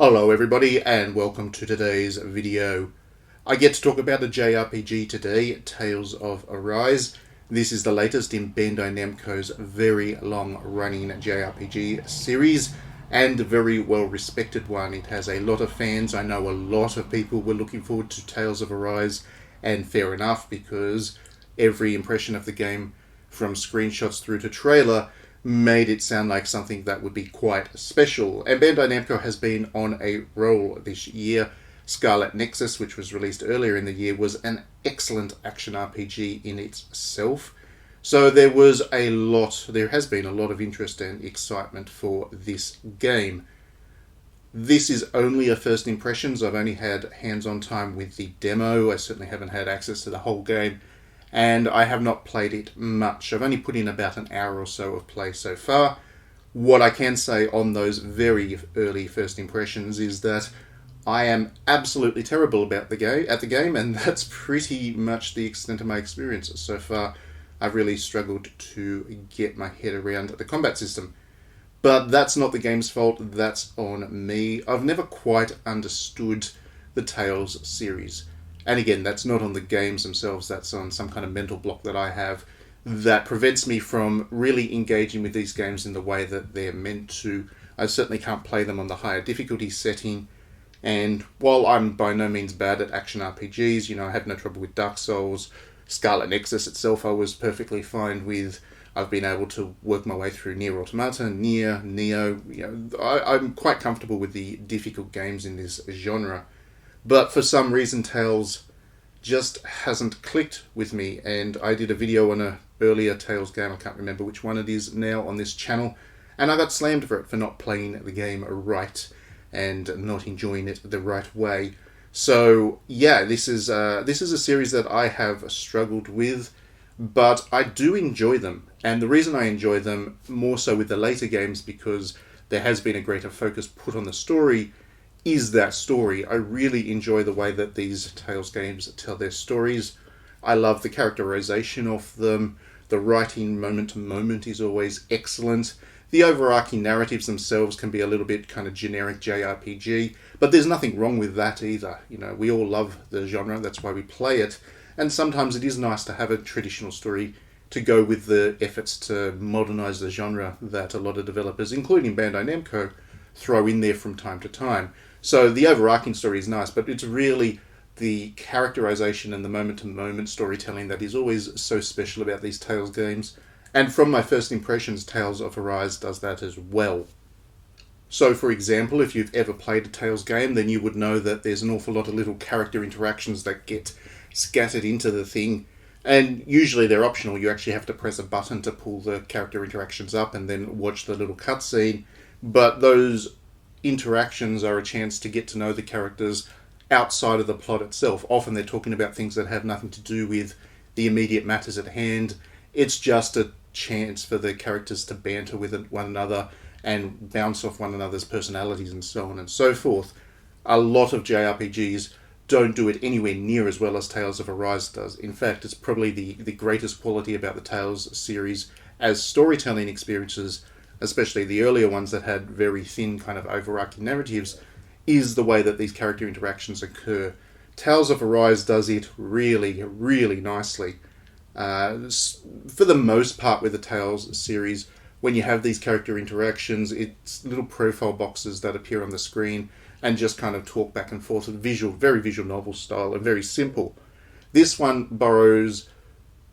Hello everybody and welcome to today's video. I get to talk about a JRPG today, Tales of Arise. This is the latest in Bandai Namco's very long-running JRPG series and a very well-respected one. It has a lot of fans. I know a lot of people were looking forward to Tales of Arise, and fair enough, because every impression of the game, from screenshots through to trailer, made it sound like something that would be quite special. And Bandai Namco has been on a roll this year. Scarlet Nexus, which was released earlier in the year, was an excellent action RPG in itself. So there has been a lot of interest and excitement for this game. This is only a first impressions. I've only had hands-on time with the demo. I certainly haven't had access to the whole game, and I have not played it much. I've only put in about an hour or so of play so far. What I can say on those very early first impressions is that I am absolutely terrible at the game, and that's pretty much the extent of my experience so far. I've really struggled to get my head around the combat system. But that's not the game's fault, that's on me. I've never quite understood the Tales series. And again, that's not on the games themselves, that's on some kind of mental block that I have that prevents me from really engaging with these games in the way that they're meant to. I certainly can't play them on the higher difficulty setting, and while I'm by no means bad at action RPGs, I had no trouble with Dark Souls. Scarlet Nexus itself I was perfectly fine with. I've been able to work my way through Nier Automata, Nioh. I'm quite comfortable with the difficult games in this genre. But for some reason, Tales just hasn't clicked with me, and I did a video on an earlier Tales game, I can't remember which one it is now, on this channel, and I got slammed for it for not playing the game right and not enjoying it the right way. So yeah, this is a series that I have struggled with, but I do enjoy them, and the reason I enjoy them more so with the later games, because there has been a greater focus put on the story, is that story. I really enjoy the way that these Tales games tell their stories. I love the characterization of them. The writing moment to moment is always excellent. The overarching narratives themselves can be a little bit kind of generic JRPG, but there's nothing wrong with that either. We all love the genre, that's why we play it, and sometimes it is nice to have a traditional story to go with the efforts to modernize the genre that a lot of developers, including Bandai Namco, throw in there from time to time. So the overarching story is nice, but it's really the characterization and the moment-to-moment storytelling that is always so special about these Tales games. And from my first impressions, Tales of Arise does that as well. So, for example, if you've ever played a Tales game, then you would know that there's an awful lot of little character interactions that get scattered into the thing. And usually they're optional. You actually have to press a button to pull the character interactions up and then watch the little cutscene. But those interactions are a chance to get to know the characters outside of the plot itself. Often they're talking about things that have nothing to do with the immediate matters at hand. It's just a chance for the characters to banter with one another and bounce off one another's personalities and so on and so forth. A lot of JRPGs don't do it anywhere near as well as Tales of Arise does. In fact, it's probably the greatest quality about the Tales series as storytelling experiences, especially the earlier ones that had very thin kind of overarching narratives, is the way that these character interactions occur. Tales of Arise does it really, really nicely. For the most part with the Tales series, when you have these character interactions, it's little profile boxes that appear on the screen and just kind of talk back and forth with very visual novel style and very simple. This one borrows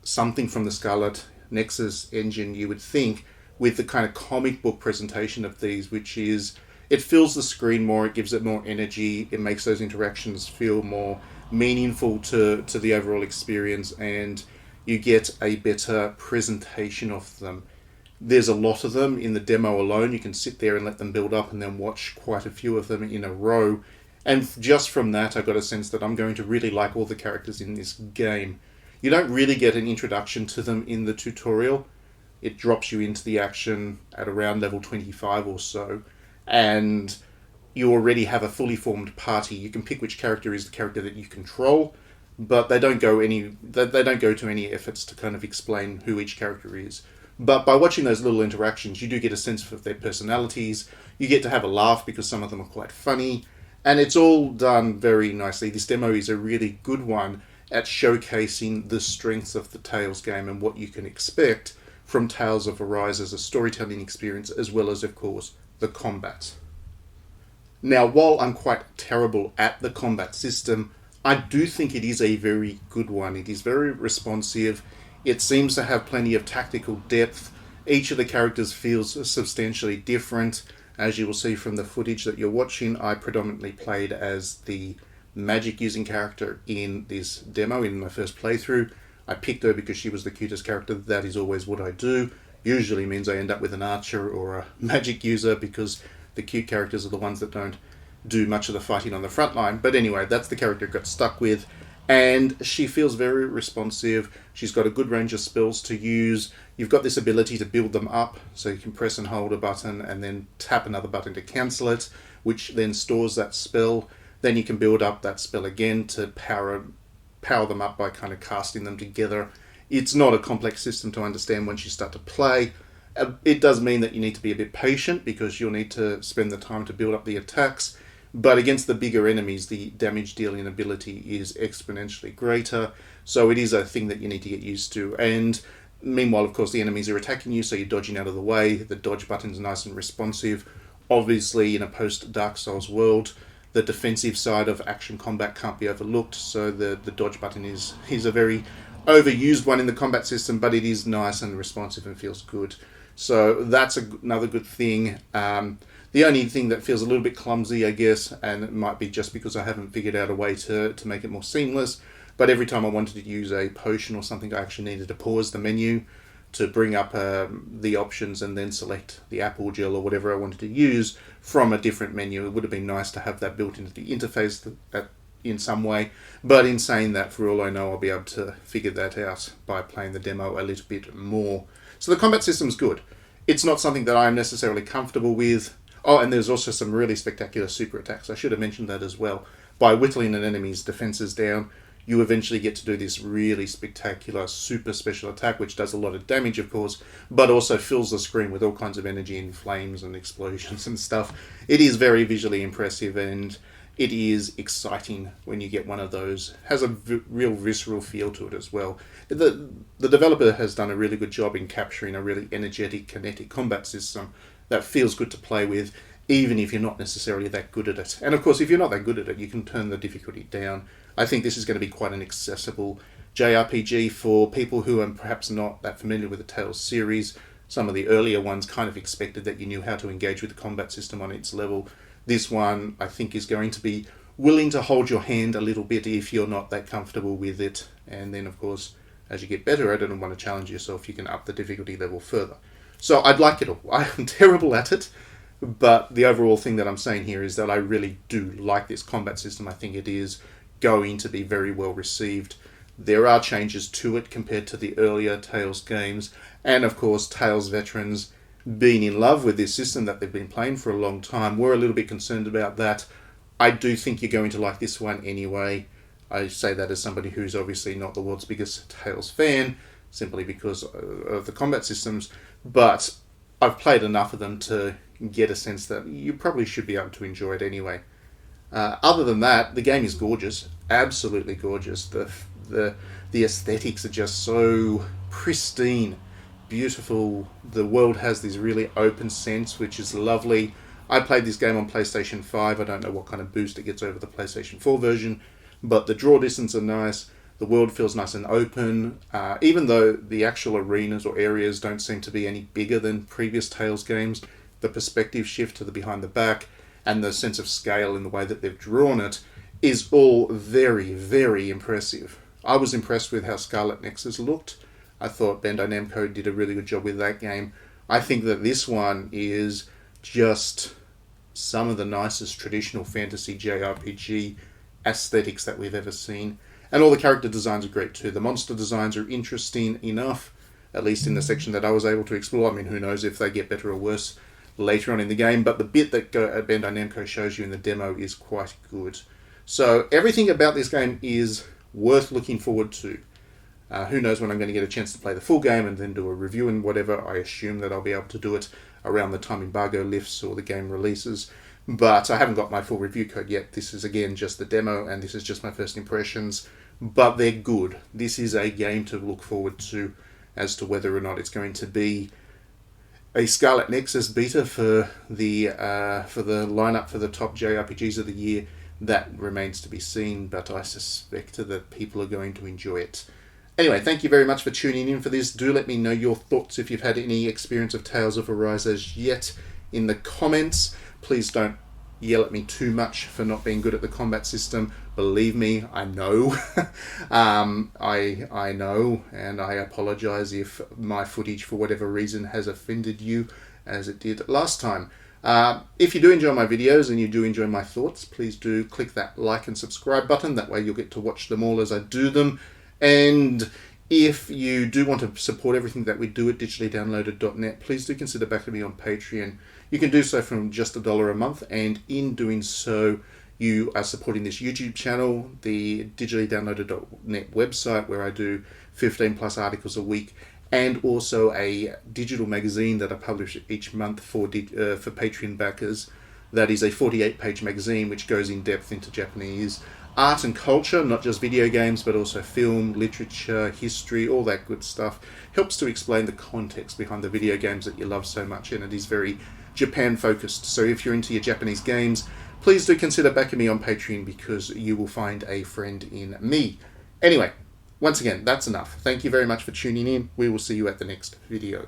something from the Scarlet Nexus engine, you would think, with the kind of comic book presentation of these, which is, it fills the screen more, it gives it more energy, it makes those interactions feel more meaningful to the overall experience, and you get a better presentation of them. There's a lot of them in the demo alone. You can sit there and let them build up and then watch quite a few of them in a row. And just from that, I got a sense that I'm going to really like all the characters in this game. You don't really get an introduction to them in the tutorial. It drops you into the action at around level 25 or so, and you already have a fully formed party. You can pick which character is the character that you control, but they don't go to any efforts to kind of explain who each character is. But by watching those little interactions, you do get a sense of their personalities. You get to have a laugh because some of them are quite funny, and it's all done very nicely. This demo is a really good one at showcasing the strengths of the Tales game and what you can expect from Tales of Arise as a storytelling experience, as well as, of course, the combat. Now, while I'm quite terrible at the combat system, I do think it is a very good one. It is very responsive. It seems to have plenty of tactical depth. Each of the characters feels substantially different. As you will see from the footage that you're watching, I predominantly played as the magic using character in this demo in my first playthrough. I picked her because she was the cutest character. That is always what I do. Usually means I end up with an archer or a magic user because the cute characters are the ones that don't do much of the fighting on the front line. But anyway, that's the character I got stuck with. And she feels very responsive. She's got a good range of spells to use. You've got this ability to build them up, so you can press and hold a button and then tap another button to cancel it, which then stores that spell. Then you can build up that spell again to power them up by kind of casting them together. It's not a complex system to understand once you start to play. It does mean that you need to be a bit patient because you'll need to spend the time to build up the attacks. But against the bigger enemies, the damage dealing ability is exponentially greater. So it is a thing that you need to get used to. And meanwhile, of course, the enemies are attacking you, so you're dodging out of the way. The dodge button's nice and responsive. Obviously, in a post-Dark Souls world, the defensive side of action combat can't be overlooked. So the dodge button is a very overused one in the combat system, but it is nice and responsive and feels good. So that's another good thing. The only thing that feels a little bit clumsy, I guess, and it might be just because I haven't figured out a way to make it more seamless, but every time I wanted to use a potion or something, I actually needed to pause the menu to bring up the options and then select the apple gel or whatever I wanted to use from a different menu. It would have been nice to have that built into the interface in some way, but in saying that, for all I know, I'll be able to figure that out by playing the demo a little bit more. So the combat system's good. It's not something that I'm necessarily comfortable with. Oh, and there's also some really spectacular super attacks. I should have mentioned that as well. By whittling an enemy's defenses down, you eventually get to do this really spectacular super special attack, which does a lot of damage, of course, but also fills the screen with all kinds of energy and flames and explosions and stuff. It is very visually impressive, and it is exciting when you get one of those. Has a real visceral feel to it as well. The developer has done a really good job in capturing a really energetic, kinetic combat system that feels good to play with, even if you're not necessarily that good at it. And of course, if you're not that good at it, you can turn the difficulty down. I think this is going to be quite an accessible JRPG for people who are perhaps not that familiar with the Tales series. Some of the earlier ones kind of expected that you knew how to engage with the combat system on its level. This one, I think, is going to be willing to hold your hand a little bit if you're not that comfortable with it. And then, of course, as you get better at it and want to challenge yourself, you can up the difficulty level further. So I'd like it all. I'm terrible at it, but the overall thing that I'm saying here is that I really do like this combat system. I think it is going to be very well received. There are changes to it compared to the earlier Tales games, and of course Tales veterans being in love with this system that they've been playing for a long time were a little bit concerned about that. I do think you're going to like this one anyway. I say that as somebody who's obviously not the world's biggest Tales fan, simply because of the combat systems, but I've played enough of them to get a sense that you probably should be able to enjoy it anyway. Other than that, the game is gorgeous, absolutely gorgeous. The aesthetics are just so pristine, beautiful. The world has this really open sense, which is lovely. I played this game on PlayStation 5. I don't know what kind of boost it gets over the PlayStation 4 version, but the draw distance are nice. The world feels nice and open, even though the actual arenas or areas don't seem to be any bigger than previous Tales games. The perspective shift to the behind the back and the sense of scale in the way that they've drawn it is all very, very impressive. I was impressed with how Scarlet Nexus looked. I thought Bandai Namco did a really good job with that game. I think that this one is just some of the nicest traditional fantasy JRPG aesthetics that we've ever seen. And all the character designs are great too. The monster designs are interesting enough, at least in the section that I was able to explore. I mean, who knows if they get better or worse later on in the game, but the bit that Bandai Namco shows you in the demo is quite good. So everything about this game is worth looking forward to. Who knows when I'm going to get a chance to play the full game and then do a review and whatever. I assume that I'll be able to do it around the time embargo lifts or the game releases. But I haven't got my full review code yet. This is, again, just the demo, and this is just my first impressions. But they're good. This is a game to look forward to as to whether or not it's going to be a Scarlet Nexus beta for the lineup for the top JRPGs of the year. That remains to be seen, but I suspect that people are going to enjoy it. Anyway, thank you very much for tuning in for this. Do let me know your thoughts if you've had any experience of Tales of Arise as yet in the comments. Please don't yell at me too much for not being good at the combat system. Believe me, I know. I know, and I apologise if my footage, for whatever reason, has offended you, as it did last time. If you do enjoy my videos and you do enjoy my thoughts, please do click that like and subscribe button. That way you'll get to watch them all as I do them. And if you do want to support everything that we do at digitallydownloaded.net, please do consider backing me on Patreon. You can do so from just $1 a month, and in doing so, you are supporting this YouTube channel, the digitallydownloaded.net website, where I do 15 plus articles a week, and also a digital magazine that I publish each month for Patreon backers. That is a 48-page magazine which goes in depth into Japanese art and culture, not just video games, but also film, literature, history, all that good stuff. Helps to explain the context behind the video games that you love so much, and it is very Japan-focused. So if you're into your Japanese games, please do consider backing me on Patreon, because you will find a friend in me. Anyway, once again, that's enough. Thank you very much for tuning in. We will see you at the next video.